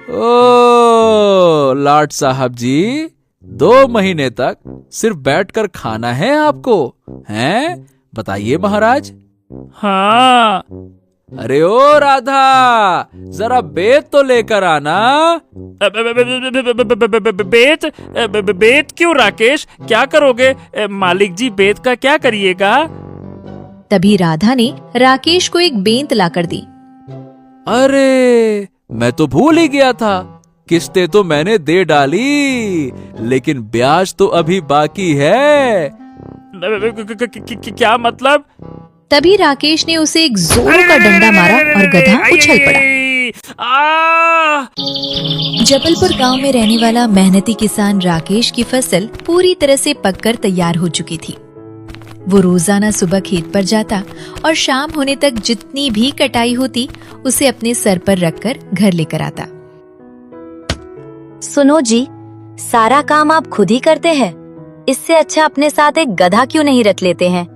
ओ लाट साहब जी, 2 महीने तक सिर्फ बैठकर खाना है आपको, हैं? बताइए महाराज। हाँ। अरे ओ राधा, जरा बेत तो लेकर आना। बेत? बेत क्यों राकेश, क्या करोगे? मालिक जी बेत का क्या करिएगा? तभी राधा ने राकेश को एक बेंत लाकर दी। अरे मैं तो भूल ही गया था, किस्तें तो मैंने दे डाली, लेकिन ब्याज तो अभी बाकी है। क्या मतलब? तभी राकेश ने उसे एक जोरों का डंडा मारा और गधा उछल पड़ा। जबलपुर गांव में रहने वाला मेहनती किसान राकेश की फसल पूरी तरह से पककर तैयार हो चुकी थी। वो रोजाना सुबह खेत पर जाता और शाम होने तक जितनी भी कटाई होती उसे अपने सर पर रखकर घर लेकर आता। सुनो जी, सारा काम आप खुद ही करते हैं, इससे अच्छा अपने साथ एक गधा क्यों नहीं रख लेते हैं?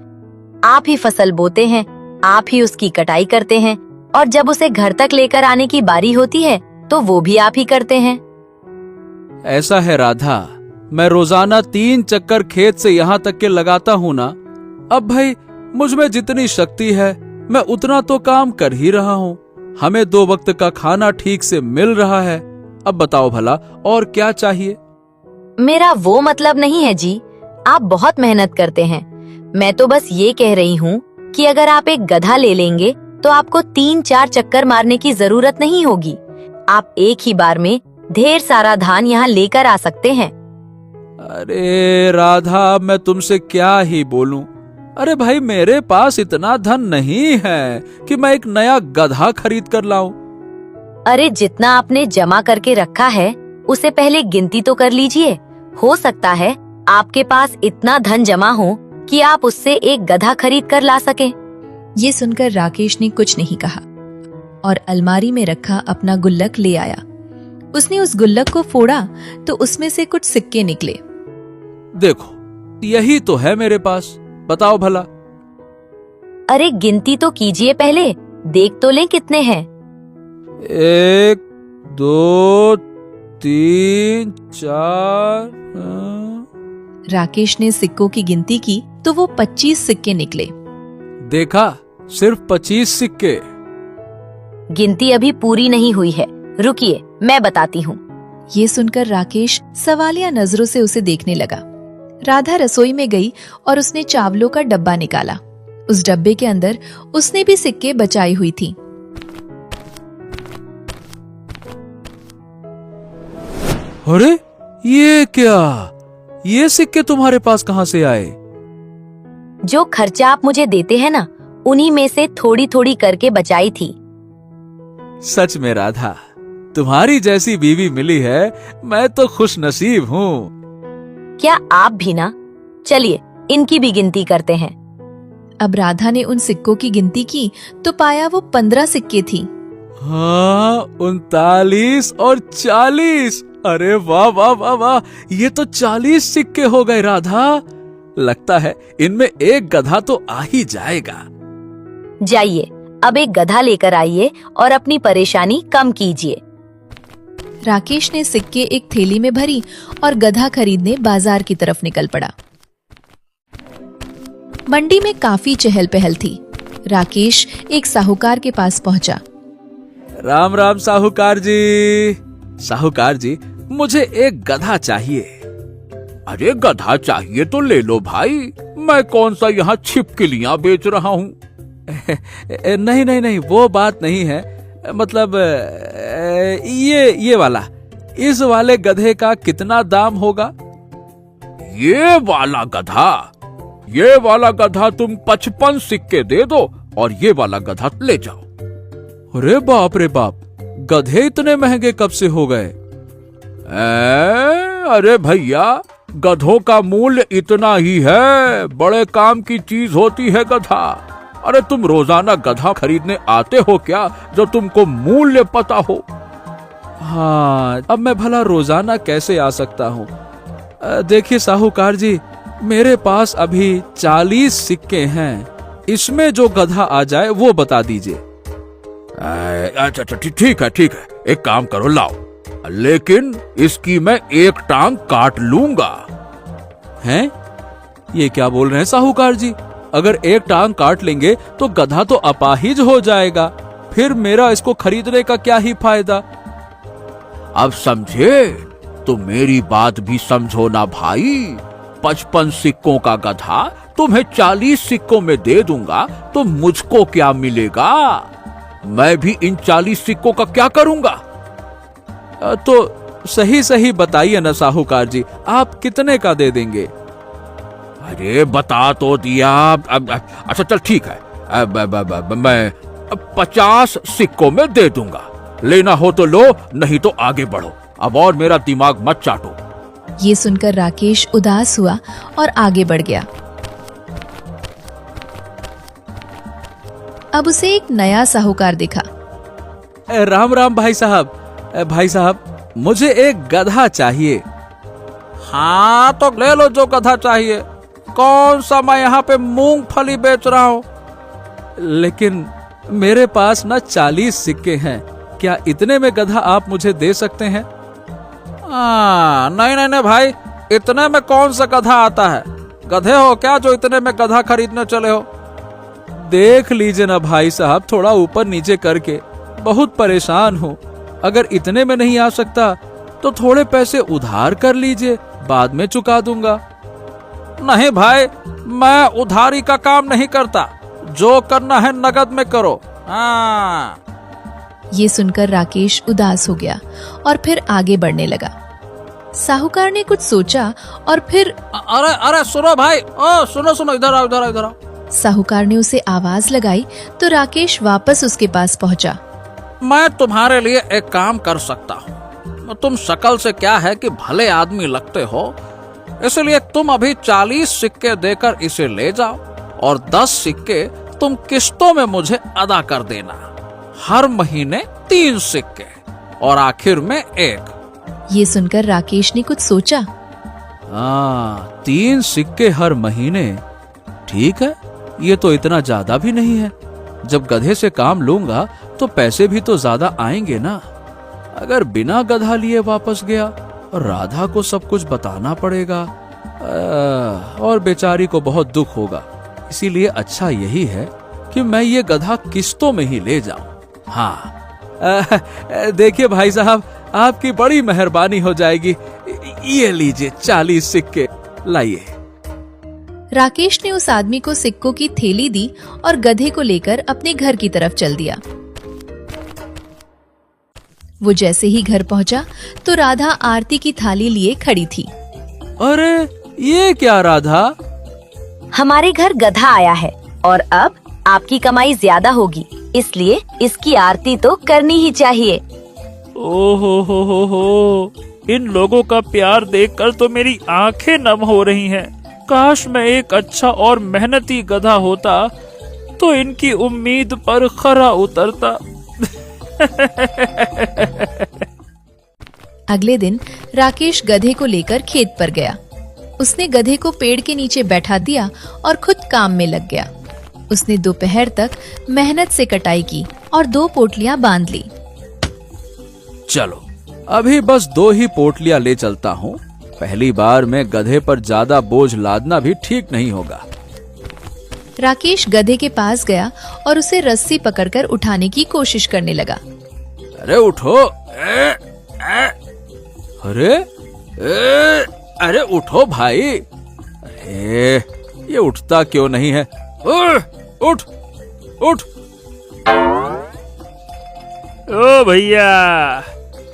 आप ही फसल बोते हैं, आप ही उसकी कटाई करते हैं, और जब उसे घर तक लेकर आने की बारी होती है तो वो भी आप ही करते हैं। ऐसा है राधा, मैं रोजाना 3 चक्कर खेत से यहाँ तक के लगाता हूँ ना। अब भाई मुझ में जितनी शक्ति है मैं उतना तो काम कर ही रहा हूँ। हमें 2 वक्त का खाना ठीक से मिल रहा है। अब बताओ भला और क्या चाहिए? मेरा वो मतलब नहीं है जी, आप बहुत मेहनत करते हैं। मैं तो बस ये कह रही हूँ कि अगर आप एक गधा ले लेंगे तो आपको 3-4 चक्कर मारने की जरूरत नहीं होगी। आप एक ही बार में ढेर सारा धान यहाँ लेकर आ सकते हैं। अरे राधा, मैं तुमसे क्या ही बोलूं। अरे भाई, मेरे पास इतना धन नहीं है कि मैं एक नया गधा खरीद कर लाऊं। अरे जितना आपने जमा करके रखा है उसे पहले गिनती तो कर लीजिए। हो सकता है आपके पास इतना धन जमा हो कि आप उससे एक गधा खरीद कर ला सके। ये सुनकर राकेश ने कुछ नहीं कहा और अलमारी में रखा अपना गुल्लक ले आया। उसने उस गुल्लक को फोड़ा तो उसमें से कुछ सिक्के निकले। देखो, यही तो है मेरे पास, बताओ भला। अरे गिनती तो कीजिए पहले, देख तो लें कितने हैं। 1 2 3 4। राकेश ने सिक्कों की गिनती की तो वो 25 सिक्के निकले। देखा, सिर्फ 25 सिक्के। गिनती अभी पूरी नहीं हुई है, रुकिए मैं बताती हूँ। ये सुनकर राकेश सवालिया नजरों से उसे देखने लगा। राधा रसोई में गई और उसने चावलों का डब्बा निकाला। उस डब्बे के अंदर उसने भी सिक्के बचाई हुई थी। अरे ये क्या? ये सिक्के तुम्हारे पास कहाँ से आए? जो खर्चा आप मुझे देते हैं ना, उन्हीं में से थोड़ी थोड़ी करके बचाई थी। सच में राधा, तुम्हारी जैसी बीवी मिली है, मैं तो खुश नसीब हूँ। क्या आप भी ना? चलिए इनकी भी गिनती करते हैं। अब राधा ने उन सिक्कों की गिनती की तो पाया वो 15 सिक्के थी। हाँ, 39 और 40। अरे वाह वाह वाह वाह, ये तो 40 सिक्के हो गए राधा। लगता है इनमें एक गधा तो आ ही जाएगा। जाइए, अब एक गधा लेकर आइए और अपनी परेशानी कम कीजिए। राकेश ने सिक्के एक थैली में भरी और गधा खरीदने बाजार की तरफ निकल पड़ा। मंडी में काफी चहल पहल थी। राकेश एक साहूकार के पास पहुंचा। राम राम साहूकार जी। साहूकार जी, मुझे एक गधा चाहिए। अरे गधा चाहिए तो ले लो भाई, मैं कौन सा यहाँ छिपकलियां बेच रहा हूँ। नहीं नहीं नहीं, वो बात नहीं है। मतलब ये वाला, इस वाले गधे का कितना दाम होगा? ये वाला गधा तुम 55 सिक्के दे दो और ये वाला गधा ले जाओ। अरे बाप रे बाप, गधे इतने महंगे कब से हो गए? अरे भैया, गधों का मूल्य इतना ही है, बड़े काम की चीज होती है गधा। अरे तुम रोजाना गधा खरीदने आते हो क्या जो तुमको मूल्य पता हो? हाँ, अब मैं भला रोजाना कैसे आ सकता हूँ? देखिए साहूकार जी, मेरे पास अभी 40 सिक्के हैं, इसमें जो गधा आ जाए वो बता दीजिए। अच्छा ठीक है, एक काम करो, लाओ लेकिन इसकी मैं एक टांग काट लूंगा। हैं? ये क्या बोल रहे हैं साहूकार जी? अगर एक टांग काट लेंगे तो गधा तो अपाहिज हो जाएगा, फिर मेरा इसको खरीदने का क्या ही फायदा। अब समझे? तो मेरी बात भी समझो ना भाई। 55 सिक्कों का गधा तुम्हें 40 सिक्कों में दे दूंगा तो मुझको क्या मिलेगा? मैं भी इन 40 सिक्कों का क्या करूंगा? तो सही सही बताइए ना साहूकार जी, आप कितने का दे देंगे? अरे बता तो दिया। अच्छा चल ठीक है, मैं 50 सिक्कों में दे दूंगा। लेना हो तो लो, नहीं तो आगे बढ़ो। अब और मेरा दिमाग मत चाटो। ये सुनकर राकेश उदास हुआ और आगे बढ़ गया। अब उसे एक नया साहूकार दिखा। राम राम भाई साहब। भाई साहब, मुझे एक गधा चाहिए। हाँ तो ले लो जो गधा चाहिए। कौन सा मैं यहाँ पे मूंगफली बेच रहा हूँ? लेकिन मेरे पास ना 40 सिक्के हैं, क्या इतने में गधा आप मुझे दे सकते हैं? नहीं नहीं नहीं भाई, इतने में कौन सा गधा आता है? गधे हो क्या जो इतने में गधा खरीदने चले हो? देख लीजिए ना भाई साहब, थोड़ा ऊपर नीचे करके, बहुत परेशान हूँ। अगर इतने में नहीं आ सकता तो थोड़े पैसे उधार कर लीजिए, बाद में चुका दूंगा। नहीं भाई, मैं उधारी का काम नहीं करता, जो करना है नगद में करो। हाँ। ये सुनकर राकेश उदास हो गया और फिर आगे बढ़ने लगा। साहूकार ने कुछ सोचा और फिर अरे अरे सुनो भाई, ओ सुनो सुनो, इधर आओ इधर आओ इधर आओ। साहूकार ने उसे आवाज लगाई तो राकेश वापस उसके पास पहुंचा। मैं तुम्हारे लिए एक काम कर सकता हूँ। तुम शक्ल से क्या है कि भले आदमी लगते हो, इसलिए तुम अभी 40 सिक्के देकर इसे ले जाओ और 10 सिक्के तुम किस्तों में मुझे अदा कर देना। हर महीने 3 सिक्के और आखिर में 1। ये सुनकर राकेश ने कुछ सोचा। 3 सिक्के हर महीने, ठीक है, ये तो इतना ज्यादा भी नहीं है। जब गधे से काम लूंगा तो पैसे भी तो ज्यादा आएंगे ना। अगर बिना गधा लिए वापस गया और राधा को सब कुछ बताना पड़ेगा और बेचारी को बहुत दुख होगा। इसीलिए अच्छा यही है कि मैं ये गधा किस्तों में ही ले जाऊं। हाँ, देखिए भाई साहब, आपकी बड़ी मेहरबानी हो जाएगी। ये लीजिए 40 सिक्के, लाइए। राकेश ने उस आदमी को सिक्कों की थैली दी और गधे को लेकर अपने घर की तरफ चल दिया। वो जैसे ही घर पहुंचा तो राधा आरती की थाली लिए खड़ी थी। अरे ये क्या राधा? हमारे घर गधा आया है और अब आपकी कमाई ज्यादा होगी, इसलिए इसकी आरती तो करनी ही चाहिए। ओहो, इन लोगों का प्यार देखकर तो मेरी आंखें नम हो रही हैं। काश मैं एक अच्छा और मेहनती गधा होता तो इनकी उम्मीद पर खरा उतरता। अगले दिन राकेश गधे को लेकर खेत पर गया। उसने गधे को पेड़ के नीचे बैठा दिया और खुद काम में लग गया। उसने दोपहर तक मेहनत से कटाई की और 2 पोटलियां बांध ली। चलो अभी बस 2 ही पोटलियां ले चलता हूँ। पहली बार में गधे पर ज्यादा बोझ लादना भी ठीक नहीं होगा। राकेश गधे के पास गया और उसे रस्सी पकड़कर उठाने की कोशिश करने लगा। अरे उठो। अरे उठो भाई। अरे ये उठता क्यों नहीं है? उठ उठ। ओ भैया,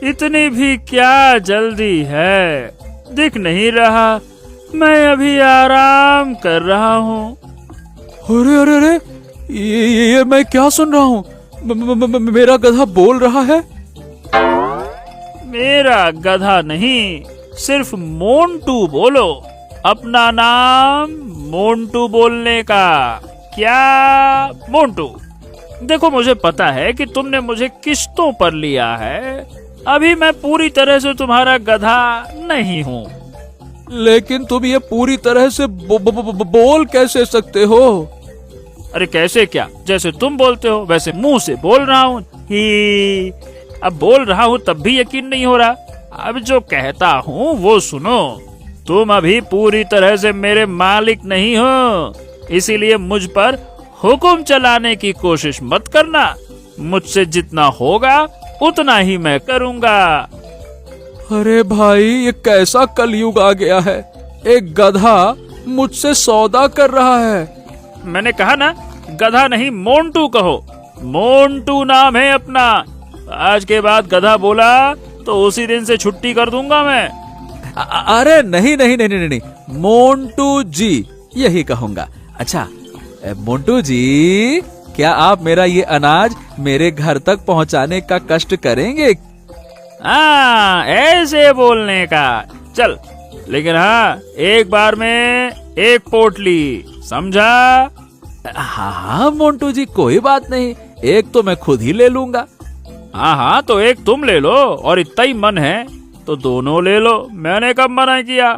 इतनी भी क्या जल्दी है? दिख नहीं रहा, मैं अभी आराम कर रहा हूँ। अरे अरे अरे, ये मैं क्या सुन रहा हूँ? मेरा गधा बोल रहा है। मेरा गधा नहीं, सिर्फ मोंटू बोलो। अपना नाम मोंटू बोलने का। क्या मोंटू? देखो, मुझे पता है कि तुमने मुझे किस्तों पर लिया है। अभी मैं पूरी तरह से तुम्हारा गधा नहीं हूँ। लेकिन तुम ये पूरी तरह से बोल कैसे सकते हो? अरे कैसे क्या? जैसे तुम बोलते हो वैसे मुंह से बोल रहा हूँ। ही अब बोल रहा हूँ तब भी यकीन नहीं हो रहा। अब जो कहता हूँ वो सुनो। तुम अभी पूरी तरह से मेरे मालिक नहीं हो, इसीलिए मुझ पर हुक्म चलाने की कोशिश मत करना। मुझसे जितना होगा उतना ही मैं करूँगा। अरे भाई, ये कैसा कलयुग आ गया है। एक गधा मुझसे सौदा कर रहा है। मैंने कहा ना, गधा नहीं मोंटू कहो। मोंटू नाम है अपना। आज के बाद गधा बोला तो उसी दिन से छुट्टी कर दूंगा मैं। अरे नहीं नहीं नहीं नहीं नहीं, मोंटू जी यही कहूंगा। अच्छा मोंटू जी, क्या आप मेरा ये अनाज मेरे घर तक पहुंचाने का कष्ट करेंगे? हाँ, ऐसे बोलने का। चल, लेकिन हाँ, एक बार में एक पोटली, समझा? हाँ हाँ मोंटू जी, कोई बात नहीं, एक तो मैं खुद ही ले लूंगा। हाँ हाँ, तो एक तुम ले लो, और इतना ही मन है तो दोनों ले लो। मैंने कब मना किया?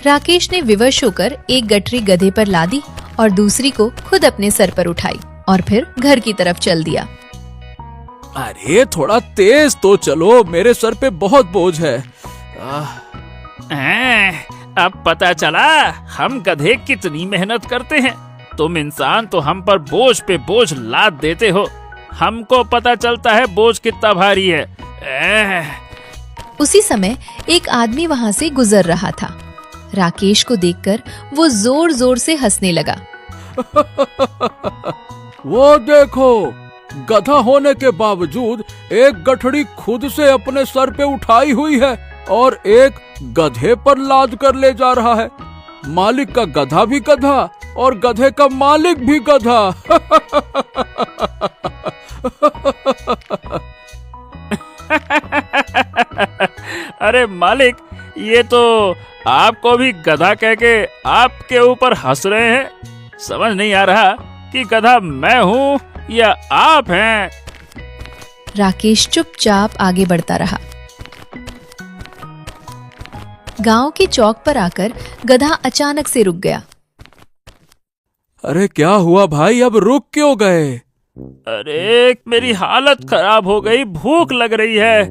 राकेश ने विवश होकर एक गठरी गधे पर लादी और दूसरी को खुद अपने सर पर उठाई और फिर घर की तरफ चल दिया। अरे थोड़ा तेज तो चलो, मेरे सर पे बहुत बोझ है। अब पता चला हम गधे कितनी मेहनत करते हैं। तुम इंसान तो हम पर बोझ पे बोझ लाद देते हो। हमको पता चलता है बोझ कितना भारी है। उसी समय एक आदमी वहाँ से गुजर रहा था। राकेश को देखकर वो जोर जोर से हंसने लगा। वो देखो, गधा होने के बावजूद एक गठड़ी खुद से अपने सर पे उठाई हुई है और एक गधे पर लाद कर ले जा रहा है। मालिक का गधा भी गधा और गधे का मालिक भी गधा। अरे मालिक, ये तो आपको भी गधा कह के आपके ऊपर हंस रहे हैं। समझ नहीं आ रहा कि गधा मैं हूँ या आप हैं। राकेश चुपचाप आगे बढ़ता रहा। गांव के चौक पर आकर गधा अचानक से रुक गया। अरे क्या हुआ भाई, अब रुक क्यों गए? अरे मेरी हालत खराब हो गई, भूख लग रही है।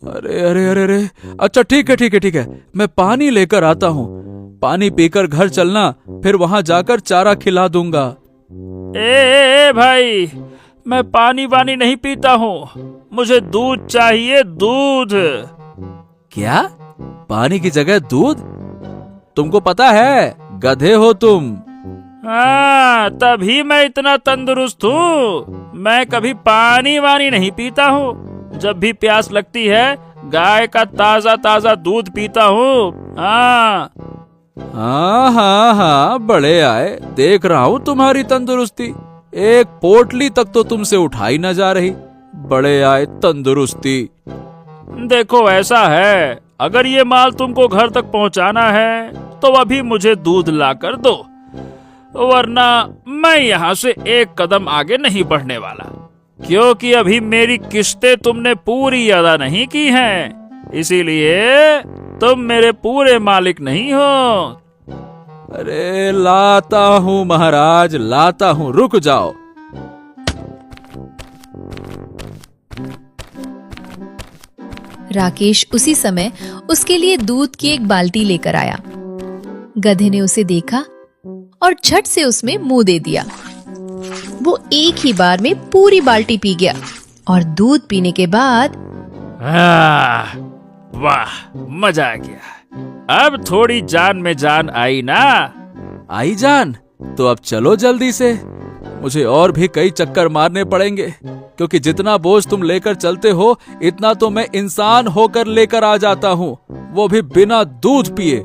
अरे अरे अरे अरे, अच्छा ठीक है ठीक है ठीक है, मैं पानी लेकर आता हूँ। पानी पीकर घर चलना, फिर वहाँ जाकर चारा खिला दूंगा। ए भाई, मैं पानी वानी नहीं पीता हूँ, मुझे दूध चाहिए, दूध। क्या? पानी की जगह दूध? तुमको पता है गधे हो तुम। हाँ, तभी मैं इतना तंदुरुस्त हूँ। मैं कभी पानी वानी नहीं पीता हूँ। जब भी प्यास लगती है गाय का ताजा ताजा दूध पीता हूँ। हाँ हाँ हाँ हाँ, बड़े आए, देख रहा हूँ तुम्हारी तंदुरुस्ती। एक पोटली तक तो तुमसे उठाई न जा रही। बड़े आए तंदुरुस्ती। देखो ऐसा है, अगर ये माल तुमको घर तक पहुँचाना है तो अभी मुझे दूध ला कर दो, वरना मैं यहाँ से एक कदम आगे नहीं बढ़ने वाला, क्योंकि अभी मेरी किस्तें तुमने पूरी अदा नहीं की हैं, इसीलिए तुम मेरे पूरे मालिक नहीं हो। अरे लाता हूँ महाराज, लाता हूँ, रुक जाओ। राकेश उसी समय उसके लिए दूध की एक बाल्टी लेकर आया। गधे ने उसे देखा और झट से उसमें मुंह दे दिया। वो एक ही बार में पूरी बाल्टी पी गया और दूध पीने के बाद वाह, मजा आ गया। अब थोड़ी जान में जान आई ना? आई जान? तो अब चलो जल्दी से, मुझे और भी कई चक्कर मारने पड़ेंगे, क्योंकि जितना बोझ तुम लेकर चलते हो इतना तो मैं इंसान होकर लेकर आ जाता हूँ, वो भी बिना दूध पिए।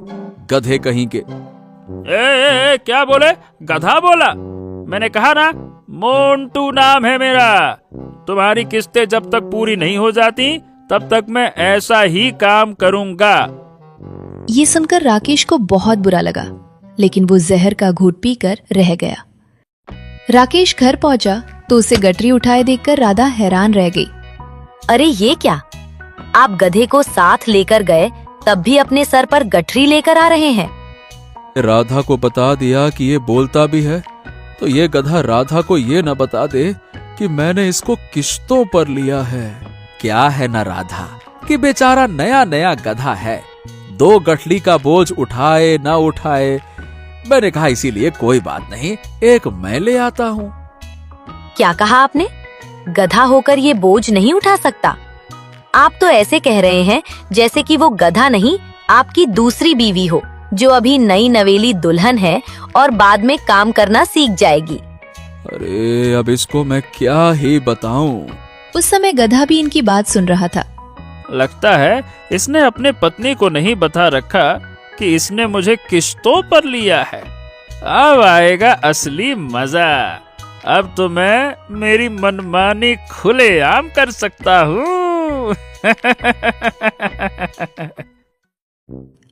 गधे कहीं के। क्या बोले? गधा बोला? मैंने कहा ना, मोंटू नाम है मेरा। तुम्हारी किस्तें जब तक पूरी नहीं हो जाती तब तक मैं ऐसा ही काम करूंगा। ये सुनकर राकेश को बहुत बुरा लगा, लेकिन वो जहर का घूंट पीकर रह गया। राकेश घर पहुंचा तो उसे गठरी उठाए देखकर राधा हैरान रह गई। अरे ये क्या, आप गधे को साथ लेकर गए तब भी अपने सर पर गठरी लेकर आ रहे हैं। राधा को बता दिया कि ये बोलता भी है, तो ये गधा राधा को ये न बता दे कि मैंने इसको किश्तों पर लिया है। क्या है ना राधा कि बेचारा नया नया गधा है, 2 गठली का बोझ उठाए ना उठाए। मैंने कहा इसीलिए कोई बात नहीं, एक मैं ले आता हूँ। क्या कहा आपने? गधा होकर ये बोझ नहीं उठा सकता? आप तो ऐसे कह रहे हैं जैसे कि वो गधा नहीं, आपकी दूसरी बीवी हो, जो अभी नई नवेली दुल्हन है और बाद में काम करना सीख जाएगी। अरे अब इसको मैं क्या ही बताऊं। उस समय गधा भी इनकी बात सुन रहा था। लगता है इसने अपने पत्नी को नहीं बता रखा कि इसने मुझे किश्तों पर लिया है। अब आएगा असली मजा। अब तो मैं मेरी मनमानी खुलेआम कर सकता हूँ।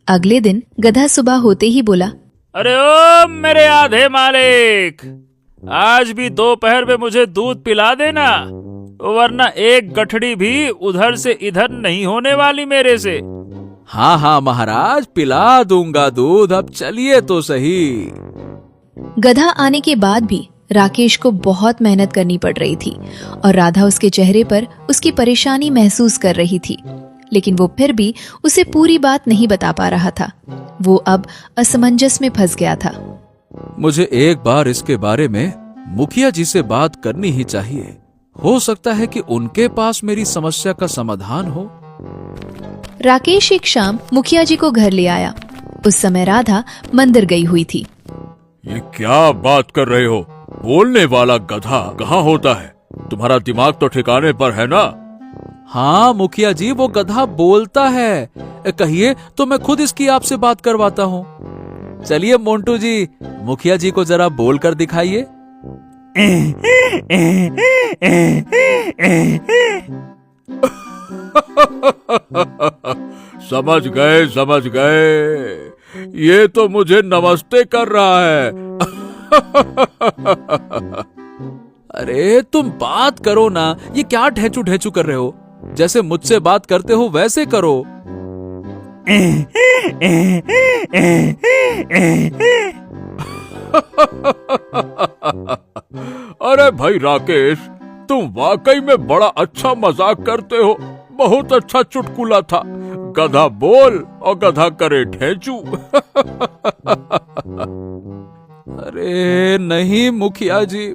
अगले दिन गधा सुबह होते ही बोला, अरे ओ मेरे आधे मालिक, आज भी दोपहर में मुझे दूध पिला देना, वरना एक गठड़ी भी उधर से इधर नहीं होने वाली मेरे से। हाँ हाँ महाराज, पिला दूंगा दूध, अब चलिए तो सही। गधा आने के बाद भी राकेश को बहुत मेहनत करनी पड़ रही थी और राधा उसके चेहरे पर उसकी परेशानी महसूस कर रही थी, लेकिन वो फिर भी उसे पूरी बात नहीं बता पा रहा था। वो अब असमंजस में फंस गया था। मुझे एक बार इसके बारे में मुखिया जी से बात करनी ही चाहिए। हो सकता है कि उनके पास मेरी समस्या का समाधान हो। राकेश एक शाम मुखिया जी को घर ले आया। उस समय राधा मंदिर गई हुई थी। ये क्या बात कर रहे हो? बोलने वाला गधा कहाँ होता है? तुम्हारा दिमाग तो ठिकाने पर है ना? हाँ मुखिया जी, वो गधा बोलता है। कहिए तो मैं खुद इसकी आपसे बात करवाता हूँ। चलिए मोंटू जी, मुखिया जी को जरा बोल कर दिखाइए। समझ गए समझ गए, ये तो मुझे नमस्ते कर रहा है। अरे तुम बात करो ना, ये क्या ढेचू ढेचू कर रहे हो? जैसे मुझसे बात करते हो वैसे करो। अरे भाई राकेश, तुम वाकई में बड़ा अच्छा मजाक करते हो। बहुत अच्छा चुटकुला था। गधा बोल और गधा करे ढेंचू। अरे नहीं मुखिया जी,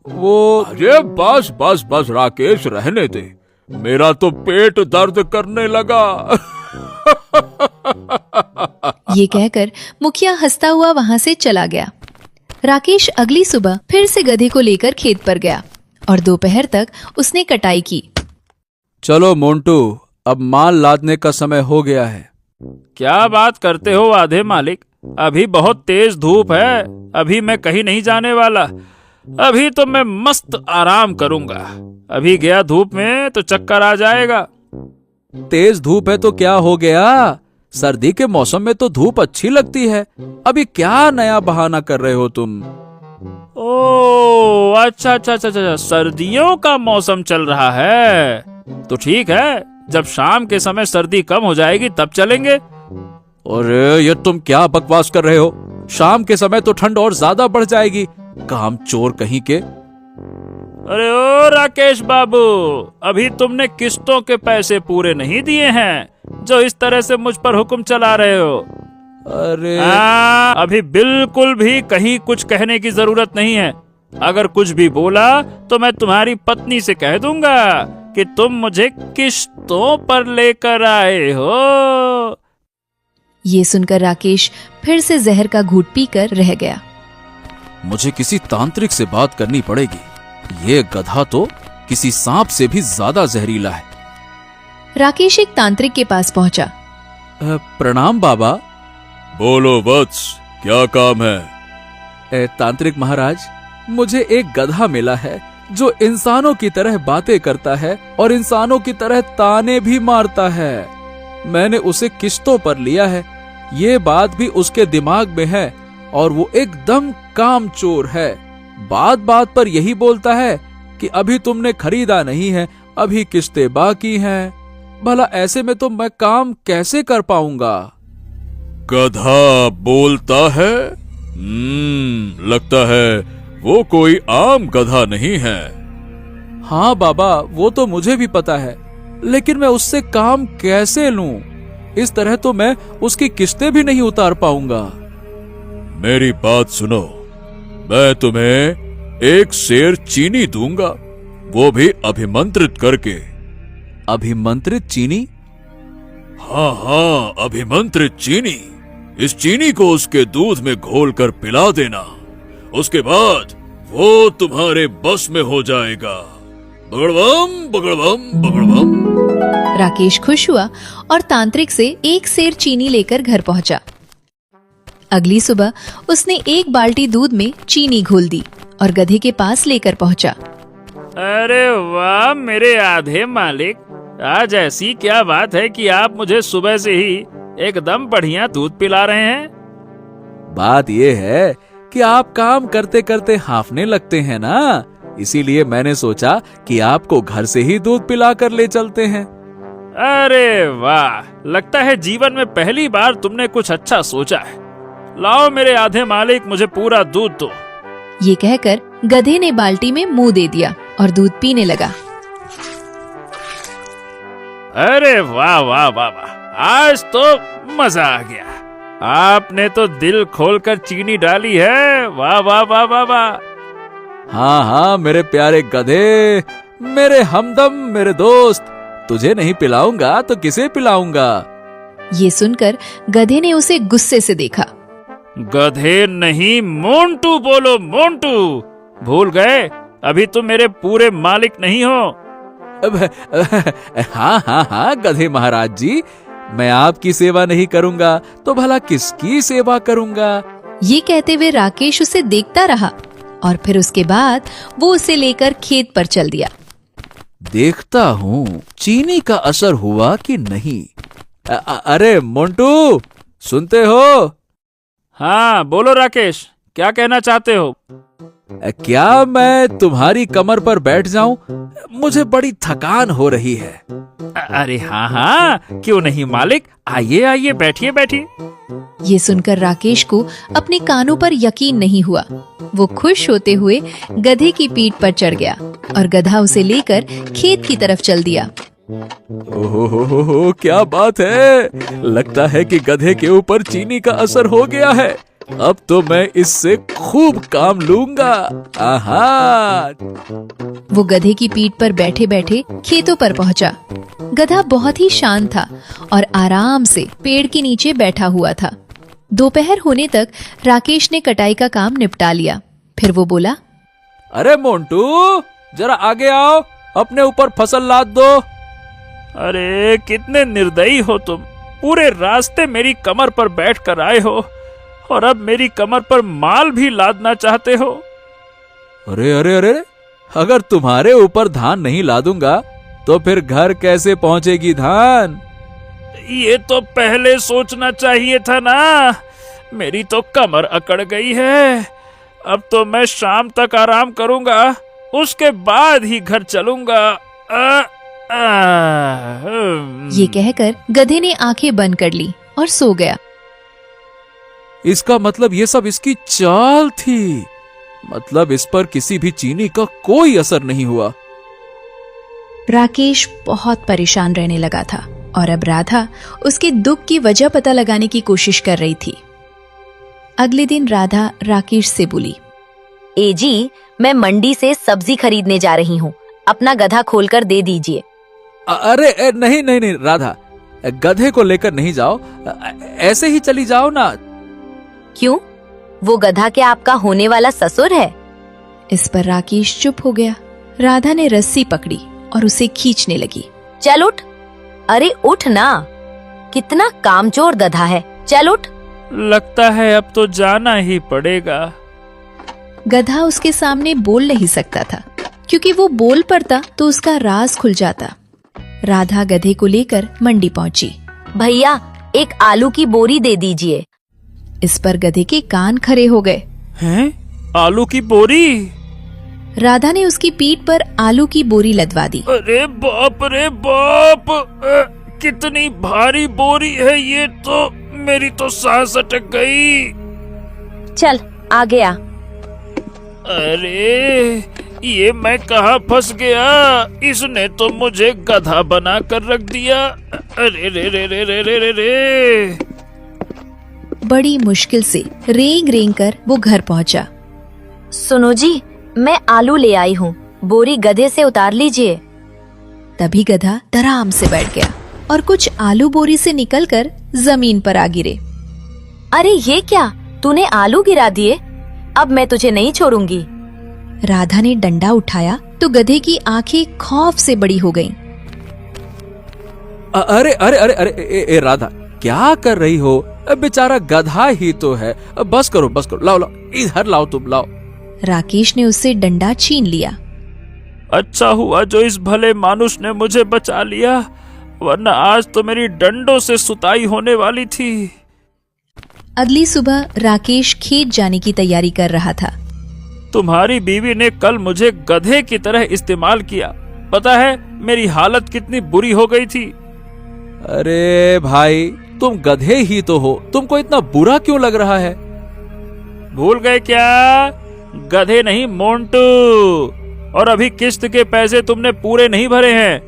वो अरे बस बस बस राकेश, रहने दे, मेरा तो पेट दर्द करने लगा। ये कहकर मुखिया हंसता हुआ वहां से चला गया। राकेश अगली सुबह फिर से गधे को लेकर खेत पर गया और दोपहर तक उसने कटाई की। चलो मोंटू, अब माल लादने का समय हो गया है। क्या बात करते हो आधे मालिक, अभी बहुत तेज धूप है, अभी मैं कहीं नहीं जाने वाला। अभी तो मैं मस्त आराम करूंगा। अभी गया धूप में तो चक्कर आ जाएगा। तेज धूप है तो क्या हो गया? सर्दी के मौसम में तो धूप अच्छी लगती है। अभी क्या नया बहाना कर रहे हो तुम? ओ अच्छा अच्छा अच्छा अच्छा, सर्दियों का मौसम चल रहा है तो ठीक है, जब शाम के समय सर्दी कम हो जाएगी तब चलेंगे। अरे ये तुम क्या बकवास कर रहे हो? शाम के समय तो ठंड और ज्यादा बढ़ जाएगी, काम चोर कहीं के। अरे ओ राकेश बाबू, अभी तुमने किस्तों के पैसे पूरे नहीं दिए हैं, जो इस तरह से मुझ पर हुक्म चला रहे हो। अरे अभी बिल्कुल भी कहीं कुछ कहने की जरूरत नहीं है। अगर कुछ भी बोला तो मैं तुम्हारी पत्नी से कह दूंगा कि तुम मुझे किस्तों पर लेकर आए हो। ये सुनकर राकेश फिर से जहर का घूंट पीकर रह गया। मुझे किसी तांत्रिक से बात करनी पड़ेगी। ये गधा तो किसी सांप से भी ज्यादा जहरीला है। राकेश एक तांत्रिक के पास पहुंचा। प्रणाम बाबा। बोलो वत्स, क्या काम है? तांत्रिक महाराज, मुझे एक गधा मिला है जो इंसानों की तरह बातें करता है और इंसानों की तरह ताने भी मारता है। मैंने उसे किश्तों पर लिया है, ये बात भी उसके दिमाग में है, और वो एकदम कामचोर है। बात बात पर यही बोलता है कि अभी तुमने खरीदा नहीं है, अभी किस्तें बाकी हैं। भला ऐसे में तो मैं काम कैसे कर पाऊंगा? गधा बोलता है? लगता है वो कोई आम गधा नहीं है। हाँ बाबा, वो तो मुझे भी पता है, लेकिन मैं उससे काम कैसे लूं? इस तरह तो मैं उसकी किस्तें भी नहीं उतार पाऊंगा। मेरी बात सुनो, मैं तुम्हें 1 सेर चीनी दूंगा, वो भी अभिमंत्रित करके। अभिमंत्रित चीनी? हाँ हाँ, अभिमंत्रित चीनी। इस चीनी को उसके दूध में घोलकर पिला देना, उसके बाद वो तुम्हारे बस में हो जाएगा। बगड़बम बगड़बम बगड़बम। राकेश खुश हुआ और तांत्रिक से 1 सेर चीनी लेकर घर पहुंचा। अगली सुबह उसने 1 बाल्टी दूध में चीनी घोल दी और गधे के पास लेकर पहुंचा। अरे वाह मेरे आधे मालिक, आज ऐसी क्या बात है कि आप मुझे सुबह से ही एकदम बढ़िया दूध पिला रहे हैं? बात यह है कि आप काम करते करते हांफने लगते हैं ना, इसीलिए मैंने सोचा कि आपको घर से ही दूध पिला कर ले चलते हैं। अरे वाह, लगता है जीवन में पहली बार तुमने कुछ अच्छा सोचा है। लाओ मेरे आधे मालिक, मुझे पूरा दूध दो। ये कहकर गधे ने बाल्टी में मुंह दे दिया और दूध पीने लगा। अरे वाह वाह वाह वाह, आज तो मजा आ गया। आपने तो दिल खोलकर चीनी डाली है। वाह वाह वाह वाह वाह। हाँ हाँ मेरे प्यारे गधे, मेरे हमदम, मेरे दोस्त, तुझे नहीं पिलाऊंगा तो किसे पिलाऊंगा? ये सुनकर गधे ने उसे गुस्से से देखा। गधे नहीं, मोंटू बोलो, मोंटू। भूल गए, अभी तुम मेरे पूरे मालिक नहीं हो। हाँ हाँ हाँ गधे महाराज जी, मैं आपकी सेवा नहीं करूंगा तो भला किसकी सेवा करूंगा? ये कहते हुए राकेश उसे देखता रहा और फिर उसके बाद वो उसे लेकर खेत पर चल दिया। देखता हूँ चीनी का असर हुआ कि नहीं। अरे मोंटू, सुनते हो? हाँ बोलो राकेश, क्या कहना चाहते हो? क्या मैं तुम्हारी कमर पर बैठ जाऊं? मुझे बड़ी थकान हो रही है। अरे हाँ हाँ, क्यों नहीं मालिक, आइए आइए, बैठिए बैठिए। ये सुनकर राकेश को अपने कानों पर यकीन नहीं हुआ। वो खुश होते हुए गधे की पीठ पर चढ़ गया और गधा उसे लेकर खेत की तरफ चल दिया। ओहो, क्या बात है! लगता है कि गधे के ऊपर चीनी का असर हो गया है। अब तो मैं इससे खूब काम लूंगा। आहा! वो गधे की पीठ पर बैठे बैठे खेतों पर पहुंचा। गधा बहुत ही शांत था और आराम से पेड़ के नीचे बैठा हुआ था। दोपहर होने तक राकेश ने कटाई का काम निपटा लिया। फिर वो बोला, अरे मोंटू, जरा आगे आओ, अपने ऊपर फसल लाद दो। अरे कितने निर्दयी हो तुम, पूरे रास्ते मेरी कमर पर बैठ कर आए हो और अब मेरी कमर पर माल भी लादना चाहते हो। अरे अरे अरे, अगर तुम्हारे ऊपर धान नहीं लादूंगा तो फिर घर कैसे पहुंचेगी धान? ये तो पहले सोचना चाहिए था ना। मेरी तो कमर अकड़ गई है। अब तो मैं शाम तक आराम करूंगा, उसके बाद ही घर चलूंगा। ये कहकर गधे ने आंखें बंद कर ली और सो गया। इसका मतलब ये सब इसकी चाल थी। मतलब इस पर किसी भी चीनी का कोई असर नहीं हुआ। राकेश बहुत परेशान रहने लगा था और अब राधा उसके दुख की वजह पता लगाने की कोशिश कर रही थी। अगले दिन राधा राकेश से बोली, ए जी, मैं मंडी से सब्जी खरीदने जा रही हूँ, अपना गधा खोलकर दे दीजिए। अरे नहीं नहीं नहीं राधा, गधे को लेकर नहीं जाओ, ऐसे ही चली जाओ ना। क्यों? वो गधा क्या आपका होने वाला ससुर है? इस पर राकेश चुप हो गया। राधा ने रस्सी पकड़ी और उसे खींचने लगी। चल उठ। अरे उठ ना, कितना कामचोर गधा है, चल उठ। लगता है अब तो जाना ही पड़ेगा। गधा उसके सामने बोल नहीं सकता था, क्योंकि वो बोल पड़ता तो उसका राज खुल जाता। राधा गधे को लेकर मंडी पहुंची। भैया, एक आलू की बोरी दे दीजिए। इस पर गधे के कान खड़े हो गए। हैं? आलू की बोरी? राधा ने उसकी पीठ पर आलू की बोरी लदवा दी। अरे बाप रे बाप, कितनी भारी बोरी है ये तो, मेरी तो सांस अटक गई। चल आ गया। अरे ये मैं कहाँ फंस गया? इसने तो मुझे गधा बना कर रख दिया। अरे रे रे रे रे रे रे रे। बड़ी मुश्किल से रेंग रेंग कर वो घर पहुंचा। सुनो जी, मैं आलू ले आई हूँ, बोरी गधे से उतार लीजिए। तभी गधा धड़ाम से बैठ गया और कुछ आलू बोरी से निकलकर जमीन पर आ गिरे। अरे ये क्या, तूने आलू गिरा दिए? अब मैं तुझे नहीं छोड़ूंगी। राधा ने डंडा उठाया तो गधे की आंखें खौफ से बड़ी हो गईं। अरे अरे अरे अरे ए राधा, क्या कर रही हो? बेचारा गधा ही तो है। बस करो बस करो, लाओ लाओ, इधर लाओ, तुम लाओ। राकेश ने उससे डंडा छीन लिया। अच्छा हुआ जो इस भले मानुष ने मुझे बचा लिया, वरना आज तो मेरी डंडों से सुताई होने वाली थी। अगली सुबह राकेश खेत जाने की तैयारी कर रहा था। तुम्हारी बीवी ने कल मुझे गधे की तरह इस्तेमाल किया। पता है मेरी हालत कितनी बुरी हो गई थी। अरे भाई, तुम गधे ही तो हो, तुमको इतना बुरा क्यों लग रहा है? भूल गए क्या? गधे नहीं, मोंटू। और अभी किस्त के पैसे तुमने पूरे नहीं भरे हैं।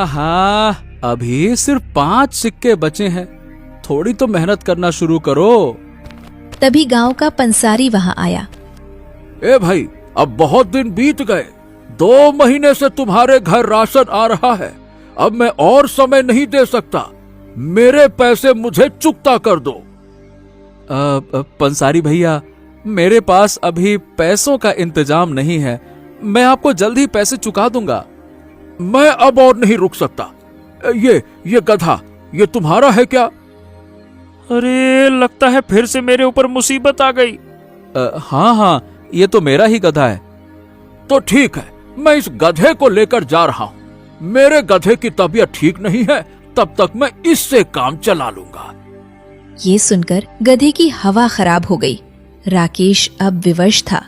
हाँ, अभी सिर्फ 5 सिक्के बचे हैं। थोड़ी तो मेहनत करना शुरू करो। तभी गांव का पंसारी वहां आया। ए भाई, अब बहुत दिन बीत गए। 2 महीने से तुम्हारे घर राशन आ रहा है। अब मैं और समय नहीं दे सकता। मेरे पैसे मुझे चुकता कर दो। पंसारी भैया, मेरे पास अभी पैसों का इंतजाम नहीं है। मैं आपको जल्द ही पैसे चुका दूंगा। मैं अब और नहीं रुक सकता। ये गधा, ये तुम्हारा है क्या? अरे लगता है फिर से मेरे ऊपर मुसीबत आ गई। हाँ, ये तो मेरा ही गधा है। तो ठीक है, मैं इस गधे को लेकर जा रहा हूँ। मेरे गधे की तबीयत ठीक नहीं है, तब तक मैं इससे काम चला लूंगा। ये सुनकर गधे की हवा खराब हो गई। राकेश अब विवश था।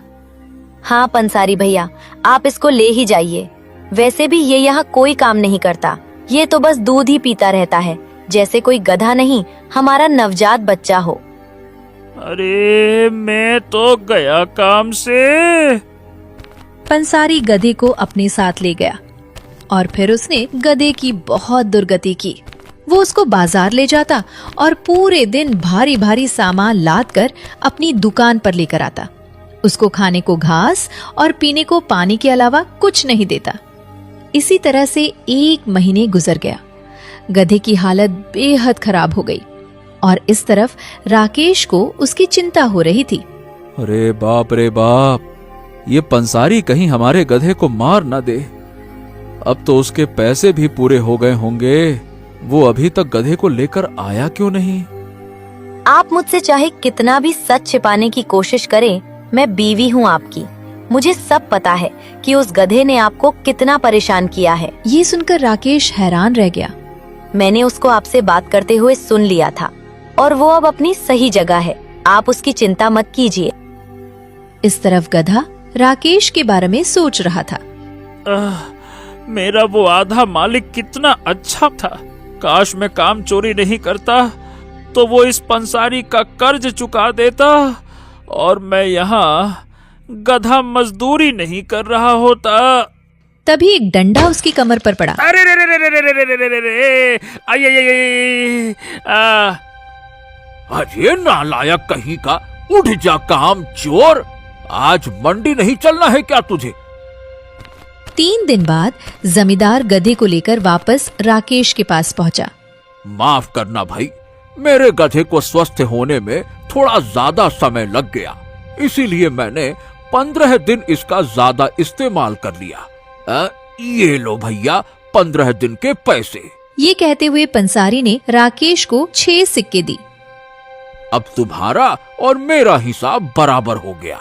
हाँ पंसारी भैया, आप इसको ले ही जाइए। वैसे भी ये यहाँ कोई काम नहीं करता, ये तो बस दूध ही पीता रहता है, जैसे कोई गधा नहीं, हमारा नवजात बच्चा हो। अरे मैं तो गया काम से। पंसारी गधे को अपने साथ ले गया और फिर उसने गधे की बहुत दुर्गति की। वो उसको बाजार ले जाता और पूरे दिन भारी भारी सामान लाद कर अपनी दुकान पर लेकर आता। उसको खाने को घास और पीने को पानी के अलावा कुछ नहीं देता। इसी तरह से 1 महीने गुजर गया। गधे की हालत बेहद खराब हो गई और इस तरफ राकेश को उसकी चिंता हो रही थी। अरे बाप रे बाप, ये पंसारी कहीं हमारे गधे को मार न दे। अब तो उसके पैसे भी पूरे हो गए होंगे। वो अभी तक गधे को लेकर आया क्यों नहीं? आप मुझसे चाहे कितना भी सच छिपाने की कोशिश करें, मैं बीवी हूँ आपकी। मुझे सब पता है कि उस गधे ने आपको कितना परेशान किया है। ये सुनकर राकेश हैरान रह गया। मैंने उसको आपसे बात करते हुए सुन लिया था और वो अब अपनी सही जगह है। आप उसकी चिंता मत कीजिए। इस तरफ गधा राकेश के बारे में सोच रहा था। मेरा वो आधा मालिक कितना अच्छा था। काश मैं काम चोरी नहीं करता तो वो इस पंसारी का कर्ज चुका देता और मैं यहाँ गधा मजदूरी नहीं कर रहा होता। तभी एक डंडा उसकी कमर पर पड़ा। अरे रे रे रे रे रे रे रे रे रे रे, आई आई आई, अरे नालायक कहीं का, उठ जा काम चोर। आज मंडी नहीं चलना है क्या तुझे? 3 दिन बाद जमींदार गधे को लेकर वापस राकेश के पास पहुंचा। माफ करना भाई, मेरे गधे को स्वस्थ होने में थोड़ा ज्यादा समय लग गया, इसीलिए मैंने 15 दिन इसका ज्यादा इस्तेमाल कर लिया। ये लो भैया 15 दिन के पैसे। ये कहते हुए पंसारी ने राकेश को 6 सिक्के दी। अब तुम्हारा और मेरा हिसाब बराबर हो गया।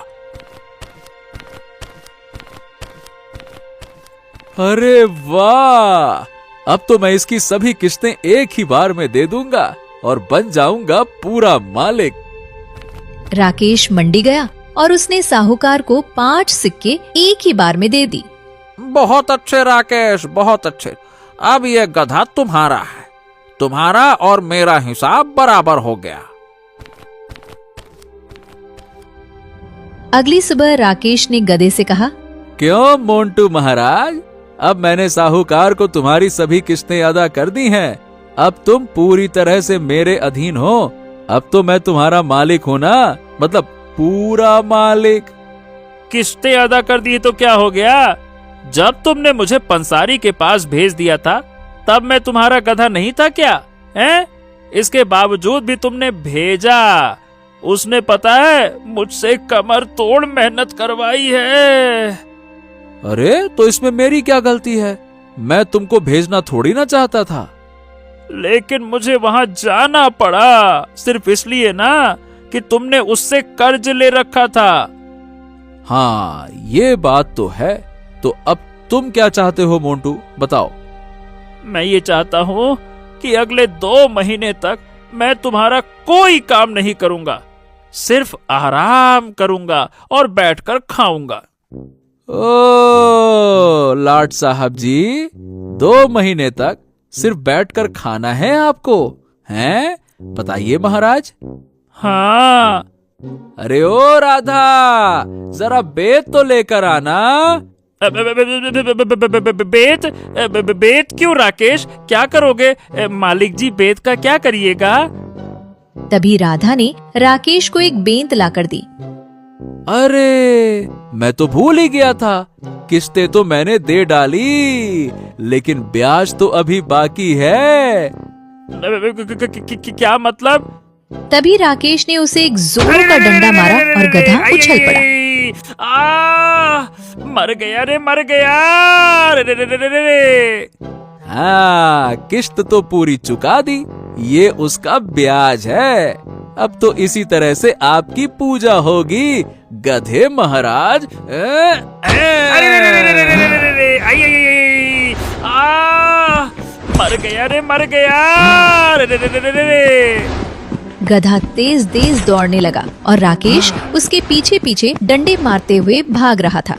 अरे वाह, अब तो मैं इसकी सभी किस्तें एक ही बार में दे दूंगा और बन जाऊंगा पूरा मालिक। राकेश मंडी गया और उसने साहूकार को 5 सिक्के एक ही बार में दे दी। बहुत अच्छे राकेश, बहुत अच्छे। अब ये गधा तुम्हारा है। तुम्हारा और मेरा हिसाब बराबर हो गया। अगली सुबह राकेश ने गधे से कहा, क्यों मोंटू महाराज, अब मैंने साहूकार को तुम्हारी सभी किस्तें अदा कर दी हैं। अब तुम पूरी तरह से मेरे अधीन हो। अब तो मैं तुम्हारा मालिक हूं ना, मतलब पूरा मालिक। किस्तें अदा कर दी तो क्या हो गया? जब तुमने मुझे पंसारी के पास भेज दिया था तब मैं तुम्हारा गधा नहीं था क्या? हैं? इसके बावजूद भी तुमने भेजा। उसने पता है मुझसे कमर तोड़ मेहनत करवाई है। अरे तो इसमें मेरी क्या गलती है? मैं तुमको भेजना थोड़ी ना चाहता था। लेकिन मुझे वहां जाना पड़ा सिर्फ इसलिए ना कि तुमने उससे कर्ज ले रखा था। हाँ, ये बात तो है। तो अब तुम क्या चाहते हो मोंटू, बताओ। मैं ये चाहता हूँ कि अगले 2 महीने तक मैं तुम्हारा कोई काम नहीं करूंगा, सिर्फ आराम करूंगा और बैठकर खाऊंगा। ओ लाट साहब जी, 2 महीने तक सिर्फ बैठकर खाना है आपको, हैं? बताइए महाराज। हाँ। अरे ओ राधा, जरा बेत तो लेकर आना। बेत? बेत क्यों राकेश, क्या करोगे? मालिक जी बेत का क्या करिएगा? तभी राधा ने राकेश को एक बेंत लाकर दी। अरे मैं तो भूल ही गया था, किस्तें तो मैंने दे डाली, लेकिन ब्याज तो अभी बाकी है। क्या मतलब? तभी राकेश ने उसे एक जोर का डंडा मारा और गधा उछल पड़ा। मर गया रे, मर गया रे। हाँ, किस्त तो पूरी चुका दी, ये उसका ब्याज है। अब तो इसी तरह से आपकी पूजा होगी गधे महाराज। मर गया रे, मर गया। गधा तेज तेज दौड़ने लगा और राकेश उसके पीछे पीछे डंडे मारते हुए भाग रहा था।